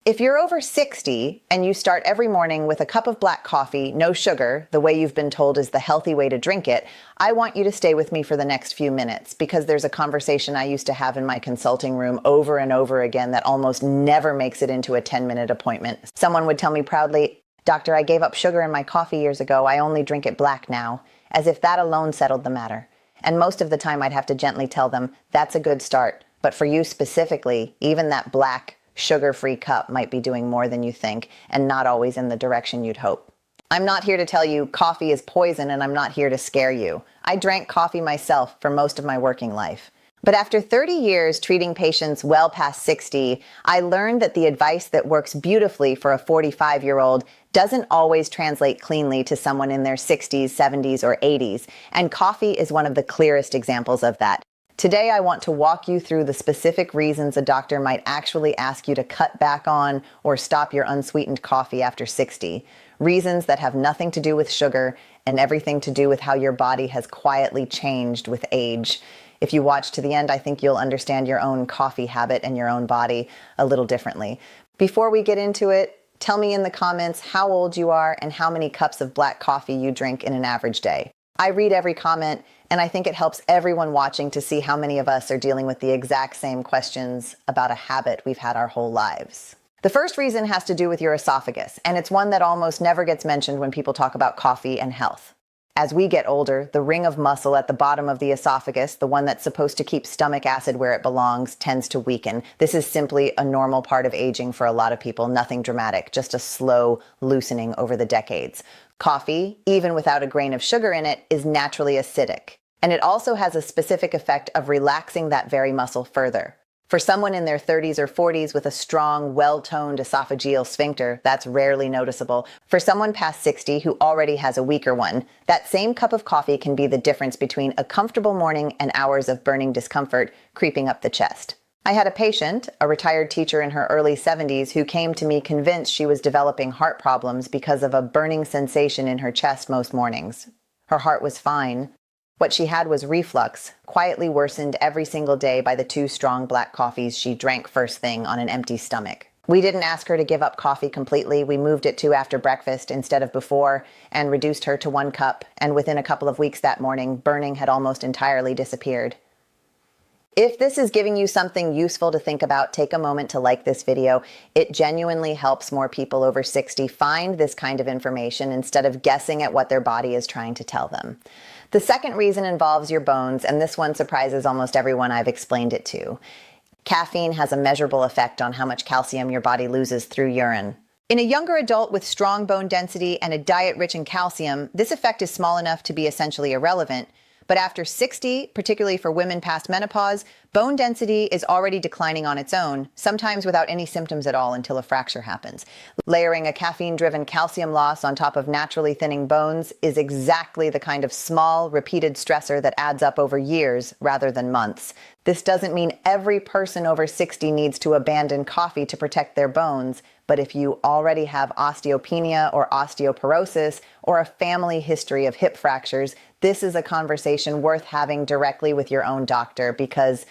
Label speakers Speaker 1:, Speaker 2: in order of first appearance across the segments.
Speaker 1: If you're over 60 and you start every morning with a cup of black coffee, no sugar, the way you've been told is the healthy way to drink it, I want you to stay with me for the next few minutes because there's a conversation I used to have in my consulting room over and over again that almost never makes it into a 10-minute appointment. Someone would tell me proudly, "Doctor, I gave up sugar in my coffee years ago. I only drink it black now," as if that alone settled the matter. And most of the time I'd have to gently tell them, that's a good start. But for you specifically, even that black, sugar-free cup might be doing more than you think and not always in the direction you'd hope. I'm not here to tell you coffee is poison, and I'm not here to scare you. I drank coffee myself for most of my working life. But after 30 years treating patients well past 60, I learned that the advice that works beautifully for a 45-year-old doesn't always translate cleanly to someone in their 60s, 70s, or 80s, and coffee is one of the clearest examples of that. Today, I want to walk you through the specific reasons a doctor might actually ask you to cut back on or stop your unsweetened coffee after 60. Reasons that have nothing to do with sugar and everything to do with how your body has quietly changed with age. If you watch to the end, I think you'll understand your own coffee habit and your own body a little differently. Before we get into it, tell me in the comments how old you are and how many cups of black coffee you drink in an average day. I read every comment, and I think it helps everyone watching to see how many of us are dealing with the exact same questions about a habit we've had our whole lives. The first reason has to do with your esophagus, and it's one that almost never gets mentioned when people talk about coffee and health. As we get older, the ring of muscle at the bottom of the esophagus, the one that's supposed to keep stomach acid where it belongs, tends to weaken. This is simply a normal part of aging for a lot of people, nothing dramatic, just a slow loosening over the decades. Coffee, even without a grain of sugar in it, is naturally acidic, and it also has a specific effect of relaxing that very muscle further. For someone in their 30s or 40s with a strong, well-toned esophageal sphincter, that's rarely noticeable. For someone past 60 who already has a weaker one, that same cup of coffee can be the difference between a comfortable morning and hours of burning discomfort creeping up the chest. I had a patient, a retired teacher in her early 70s, who came to me convinced she was developing heart problems because of a burning sensation in her chest most mornings. Her heart was fine. What she had was reflux, quietly worsened every single day by the 2 strong black coffees she drank first thing on an empty stomach. We didn't ask her to give up coffee completely. We moved it to after breakfast instead of before and reduced her to 1 cup, and within a couple of weeks that morning, burning had almost entirely disappeared. If this is giving you something useful to think about, take a moment to like this video. It genuinely helps more people over 60 find this kind of information instead of guessing at what their body is trying to tell them. The second reason involves your bones, and this one surprises almost everyone I've explained it to. Caffeine has a measurable effect on how much calcium your body loses through urine. In a younger adult with strong bone density and a diet rich in calcium, this effect is small enough to be essentially irrelevant. But after 60, particularly for women past menopause, bone density is already declining on its own, sometimes without any symptoms at all until a fracture happens. Layering a caffeine-driven calcium loss on top of naturally thinning bones is exactly the kind of small, repeated stressor that adds up over years rather than months. This doesn't mean every person over 60 needs to abandon coffee to protect their bones, but if you already have osteopenia or osteoporosis or a family history of hip fractures, this is a conversation worth having directly with your own doctor because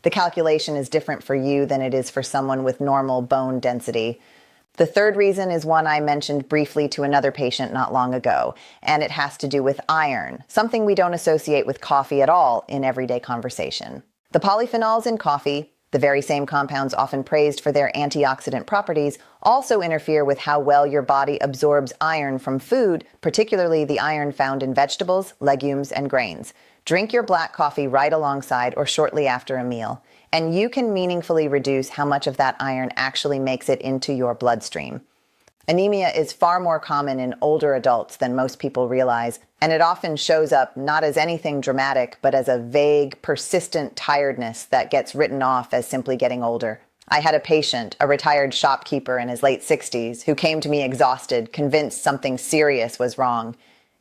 Speaker 1: the calculation is different for you than it is for someone with normal bone density. The third reason is one I mentioned briefly to another patient not long ago, and it has to do with iron, something we don't associate with coffee at all in everyday conversation. The polyphenols in coffee, the very same compounds often praised for their antioxidant properties, also interfere with how well your body absorbs iron from food, particularly the iron found in vegetables, legumes, and grains. Drink your black coffee right alongside or shortly after a meal, and you can meaningfully reduce how much of that iron actually makes it into your bloodstream. Anemia is far more common in older adults than most people realize, and it often shows up not as anything dramatic, but as a vague, persistent tiredness that gets written off as simply getting older. I had a patient, a retired shopkeeper in his late 60s, who came to me exhausted, convinced something serious was wrong.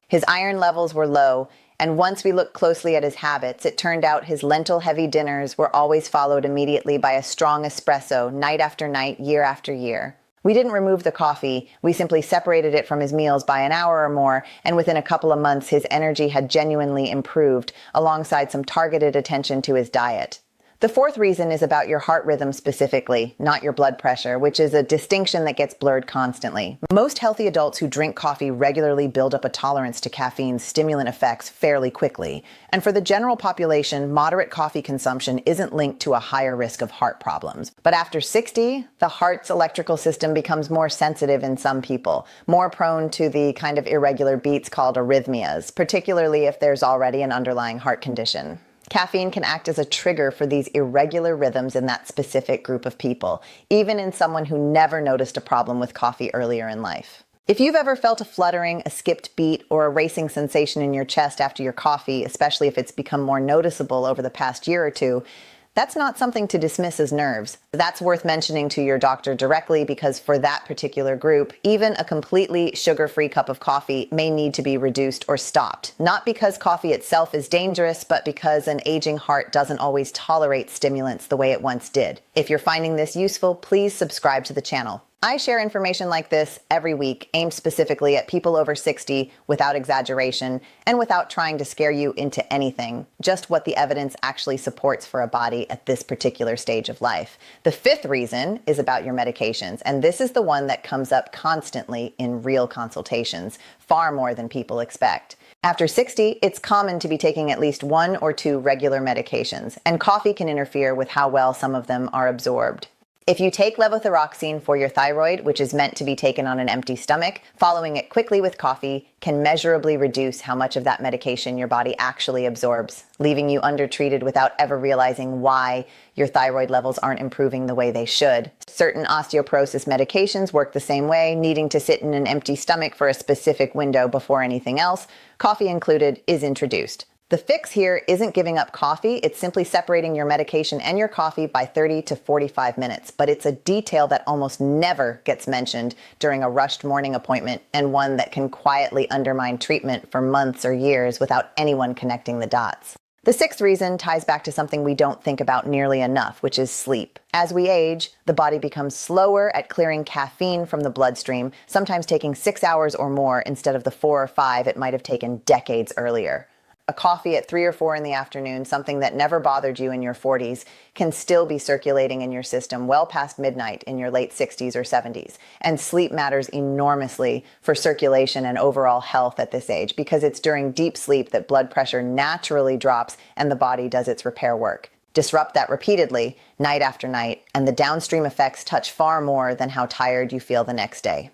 Speaker 1: His iron levels were low, and once we looked closely at his habits, it turned out his lentil-heavy dinners were always followed immediately by a strong espresso, night after night, year after year. We didn't remove the coffee, we simply separated it from his meals by an hour or more, and within a couple of months his energy had genuinely improved, alongside some targeted attention to his diet. The fourth reason is about your heart rhythm specifically, not your blood pressure, which is a distinction that gets blurred constantly. Most healthy adults who drink coffee regularly build up a tolerance to caffeine's stimulant effects fairly quickly. And for the general population, moderate coffee consumption isn't linked to a higher risk of heart problems. But after 60, the heart's electrical system becomes more sensitive in some people, more prone to the kind of irregular beats called arrhythmias, particularly if there's already an underlying heart condition. Caffeine can act as a trigger for these irregular rhythms in that specific group of people, even in someone who never noticed a problem with coffee earlier in life. If you've ever felt a fluttering, a skipped beat, or a racing sensation in your chest after your coffee, especially if it's become more noticeable over the past year or two, that's not something to dismiss as nerves. That's worth mentioning to your doctor directly, because for that particular group, even a completely sugar-free cup of coffee may need to be reduced or stopped. Not because coffee itself is dangerous, but because an aging heart doesn't always tolerate stimulants the way it once did. If you're finding this useful, please subscribe to the channel. I share information like this every week, aimed specifically at people over 60 without exaggeration and without trying to scare you into anything, just what the evidence actually supports for a body at this particular stage of life. The fifth reason is about your medications, and this is the one that comes up constantly in real consultations, far more than people expect. After 60, it's common to be taking at least 1 or 2 regular medications, and coffee can interfere with how well some of them are absorbed. If you take levothyroxine for your thyroid, which is meant to be taken on an empty stomach, following it quickly with coffee can measurably reduce how much of that medication your body actually absorbs, leaving you undertreated without ever realizing why your thyroid levels aren't improving the way they should. Certain osteoporosis medications work the same way, needing to sit in an empty stomach for a specific window before anything else, coffee included, is introduced. The fix here isn't giving up coffee, it's simply separating your medication and your coffee by 30 to 45 minutes. But it's a detail that almost never gets mentioned during a rushed morning appointment, and one that can quietly undermine treatment for months or years without anyone connecting the dots. The sixth reason ties back to something we don't think about nearly enough, which is sleep. As we age, the body becomes slower at clearing caffeine from the bloodstream, sometimes taking 6 hours or more instead of the 4 or 5 it might have taken decades earlier. A coffee at 3 or 4 in the afternoon, something that never bothered you in your 40s, can still be circulating in your system well past midnight in your late 60s or 70s. And sleep matters enormously for circulation and overall health at this age, because it's during deep sleep that blood pressure naturally drops and the body does its repair work. Disrupt that repeatedly, night after night, and the downstream effects touch far more than how tired you feel the next day.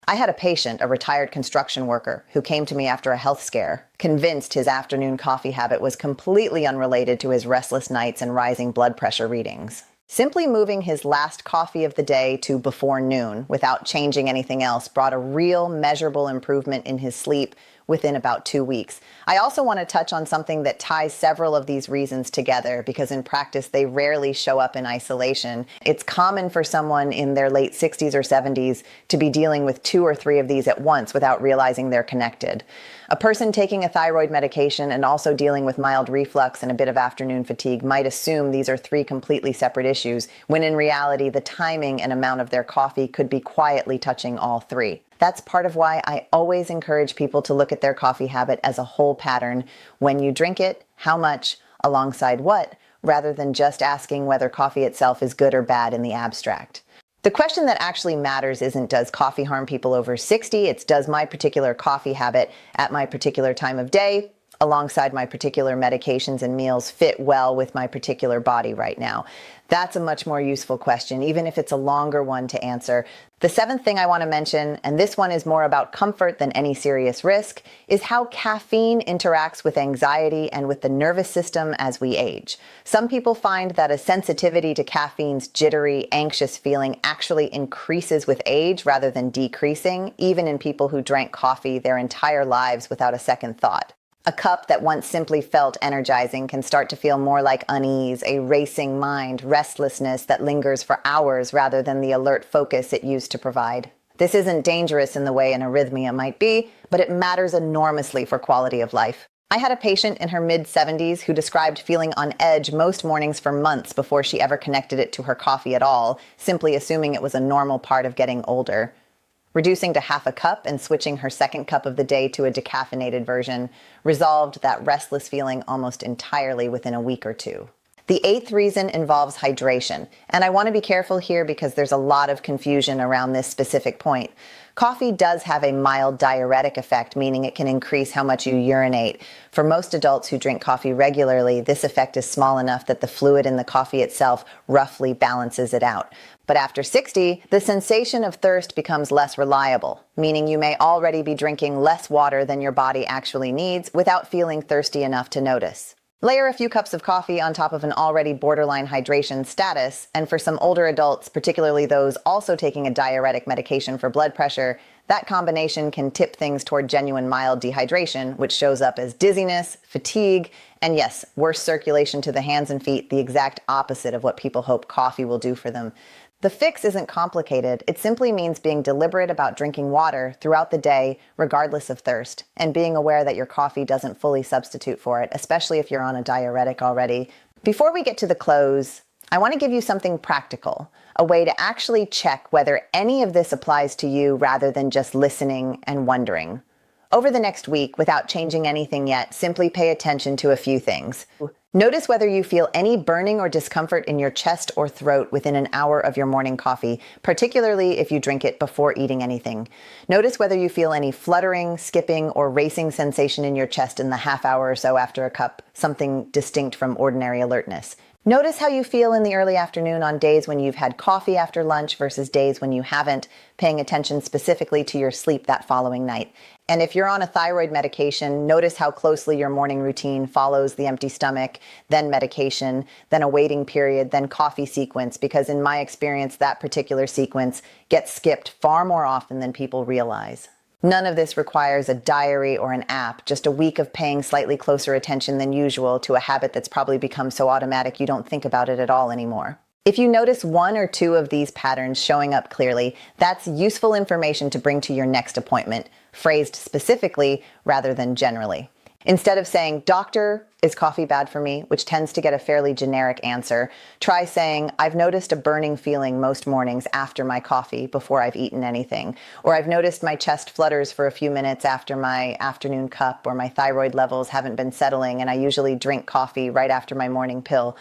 Speaker 1: I had a patient, a retired construction worker, who came to me after a health scare, convinced his afternoon coffee habit was completely unrelated to his restless nights and rising blood pressure readings. Simply moving his last coffee of the day to before noon without changing anything else brought a real measurable improvement in his sleep within about 2 weeks. I also want to touch on something that ties several of these reasons together, because in practice they rarely show up in isolation. It's common for someone in their late 60s or 70s to be dealing with 2 or 3 of these at once without realizing they're connected. A person taking a thyroid medication and also dealing with mild reflux and a bit of afternoon fatigue might assume these are 3 completely separate issues, when in reality the timing and amount of their coffee could be quietly touching all 3. That's part of why I always encourage people to look at their coffee habit as a whole pattern. When you drink it, how much, alongside what, rather than just asking whether coffee itself is good or bad in the abstract. The question that actually matters isn't does coffee harm people over 60, it's does my particular coffee habit at my particular time of day, alongside my particular medications and meals, fit well with my particular body right now? That's a much more useful question, even if it's a longer one to answer. The 7th thing I want to mention, and this one is more about comfort than any serious risk, is how caffeine interacts with anxiety and with the nervous system as we age. Some people find that a sensitivity to caffeine's jittery, anxious feeling actually increases with age rather than decreasing, even in people who drank coffee their entire lives without a second thought. A cup that once simply felt energizing can start to feel more like unease, a racing mind, restlessness that lingers for hours rather than the alert focus it used to provide. This isn't dangerous in the way an arrhythmia might be, but it matters enormously for quality of life. I had a patient in her mid-70s who described feeling on edge most mornings for months before she ever connected it to her coffee at all, simply assuming it was a normal part of getting older. Reducing to half a cup and switching her second cup of the day to a decaffeinated version resolved that restless feeling almost entirely within a week or 2. The eighth reason involves hydration, and I want to be careful here because there's a lot of confusion around this specific point. Coffee does have a mild diuretic effect, meaning it can increase how much you urinate. For most adults who drink coffee regularly, this effect is small enough that the fluid in the coffee itself roughly balances it out. But after 60, the sensation of thirst becomes less reliable, meaning you may already be drinking less water than your body actually needs without feeling thirsty enough to notice. Layer a few cups of coffee on top of an already borderline hydration status, and for some older adults, particularly those also taking a diuretic medication for blood pressure, that combination can tip things toward genuine mild dehydration, which shows up as dizziness, fatigue, and yes, worse circulation to the hands and feet, the exact opposite of what people hope coffee will do for them. The fix isn't complicated. It simply means being deliberate about drinking water throughout the day, regardless of thirst, and being aware that your coffee doesn't fully substitute for it, especially if you're on a diuretic already. Before we get to the close, I want to give you something practical, a way to actually check whether any of this applies to you rather than just listening and wondering. Over the next week, without changing anything yet, simply pay attention to a few things. Notice whether you feel any burning or discomfort in your chest or throat within an hour of your morning coffee, particularly if you drink it before eating anything. Notice whether you feel any fluttering, skipping, or racing sensation in your chest in the half hour or so after a cup, something distinct from ordinary alertness. Notice how you feel in the early afternoon on days when you've had coffee after lunch versus days when you haven't, paying attention specifically to your sleep that following night. And if you're on a thyroid medication, notice how closely your morning routine follows the empty stomach, then medication, then a waiting period, then coffee sequence, because in my experience, that particular sequence gets skipped far more often than people realize. None of this requires a diary or an app, just a week of paying slightly closer attention than usual to a habit that's probably become so automatic you don't think about it at all anymore. If you notice one or two of these patterns showing up clearly, that's useful information to bring to your next appointment, phrased specifically rather than generally. Instead of saying, "Doctor, is coffee bad for me?" which tends to get a fairly generic answer, try saying, "I've noticed a burning feeling most mornings after my coffee before I've eaten anything," or "I've noticed my chest flutters for a few minutes after my afternoon cup," or "My thyroid levels haven't been settling and I usually drink coffee right after my morning pill."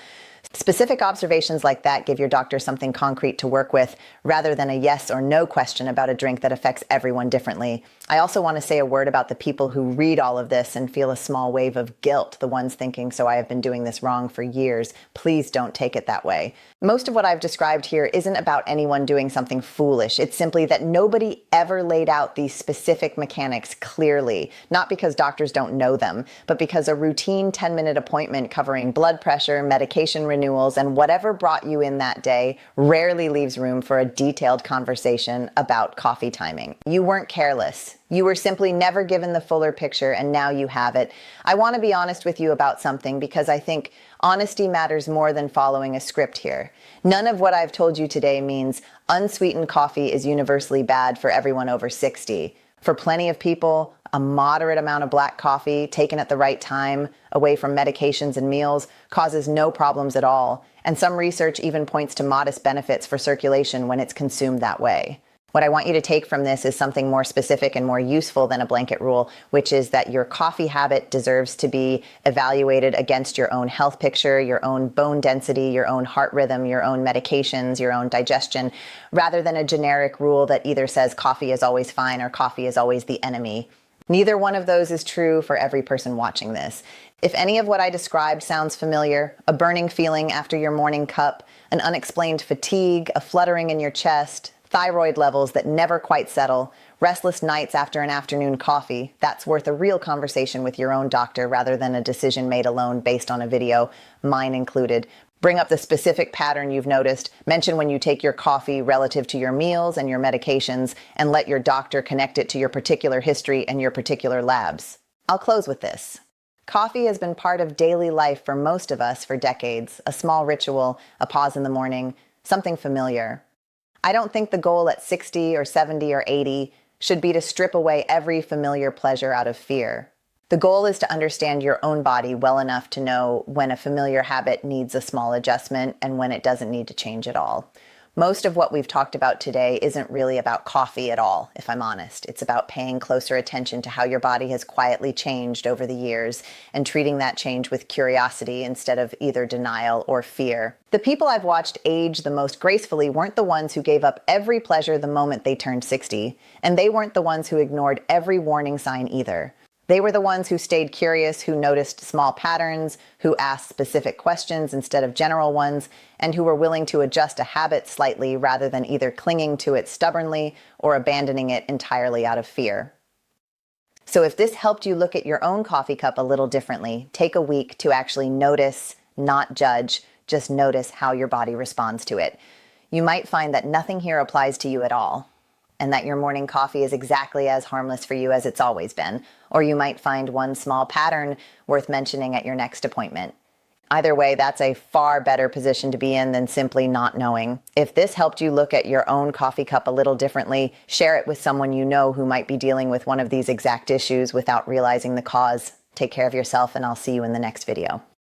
Speaker 1: Specific observations like that give your doctor something concrete to work with rather than a yes or no question about a drink that affects everyone differently. I also want to say a word about the people who read all of this and feel a small wave of guilt, the ones thinking, "So I have been doing this wrong for years." Please don't take it that way. Most of what I've described here isn't about anyone doing something foolish. It's simply that nobody ever laid out these specific mechanics clearly, not because doctors don't know them, but because a routine 10-minute appointment covering blood pressure, medication renewals, and whatever brought you in that day rarely leaves room for a detailed conversation about coffee timing. You weren't careless. You were simply never given the fuller picture, and now you have it. I want to be honest with you about something because I think honesty matters more than following a script here. None of what I've told you today means unsweetened coffee is universally bad for everyone over 60. For plenty of people, a moderate amount of black coffee taken at the right time, away from medications and meals, causes no problems at all. And some research even points to modest benefits for circulation when it's consumed that way. What I want you to take from this is something more specific and more useful than a blanket rule, which is that your coffee habit deserves to be evaluated against your own health picture, your own bone density, your own heart rhythm, your own medications, your own digestion, rather than a generic rule that either says coffee is always fine or coffee is always the enemy. Neither one of those is true for every person watching this. If any of what I described sounds familiar, a burning feeling after your morning cup, an unexplained fatigue, a fluttering in your chest, thyroid levels that never quite settle, restless nights after an afternoon coffee, that's worth a real conversation with your own doctor rather than a decision made alone based on a video, mine included. Bring up the specific pattern you've noticed, mention when you take your coffee relative to your meals and your medications, and let your doctor connect it to your particular history and your particular labs. I'll close with this. Coffee has been part of daily life for most of us for decades, a small ritual, a pause in the morning, something familiar. I don't think the goal at 60 or 70 or 80 should be to strip away every familiar pleasure out of fear. The goal is to understand your own body well enough to know when a familiar habit needs a small adjustment and when it doesn't need to change at all. Most of what we've talked about today isn't really about coffee at all, if I'm honest. It's about paying closer attention to how your body has quietly changed over the years and treating that change with curiosity instead of either denial or fear. The people I've watched age the most gracefully weren't the ones who gave up every pleasure the moment they turned 60, and they weren't the ones who ignored every warning sign either. They were the ones who stayed curious, who noticed small patterns, who asked specific questions instead of general ones, and who were willing to adjust a habit slightly rather than either clinging to it stubbornly or abandoning it entirely out of fear. So if this helped you look at your own coffee cup a little differently, take a week to actually notice, not judge, just notice how your body responds to it. You might find that nothing here applies to you at all, and that your morning coffee is exactly as harmless for you as it's always been. Or you might find one small pattern worth mentioning at your next appointment. Either way, that's a far better position to be in than simply not knowing. If this helped you look at your own coffee cup a little differently, share it with someone you know who might be dealing with one of these exact issues without realizing the cause. Take care of yourself, and I'll see you in the next video.